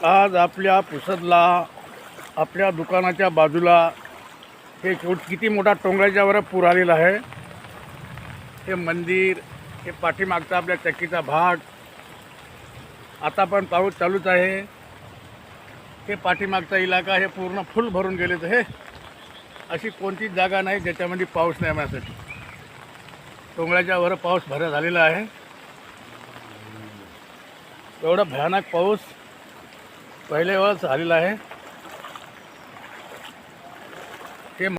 आज आपल्या पुसदला आपल्या दुकानाच्या बाजूला हे किती मोठा टोंगळ्याच्या वर पूर आलेला आहे। हे मंदिर, हे पाठीमागचा आपल्या चक्कीचा भाग, आता पण पाऊस चालूच आहे। हे पाठीमागचा इलाका हे पूर्ण फुल भरून गेलेत। हे अशी कोणतीच जागा नाही ज्याच्यामध्ये पाऊस नाही येण्यासाठी। टोंगळ्याच्या वर पाऊस भर झालेला आहे। एवढा भयानक पाऊस पहिल्या वेळेस झालेला आहे।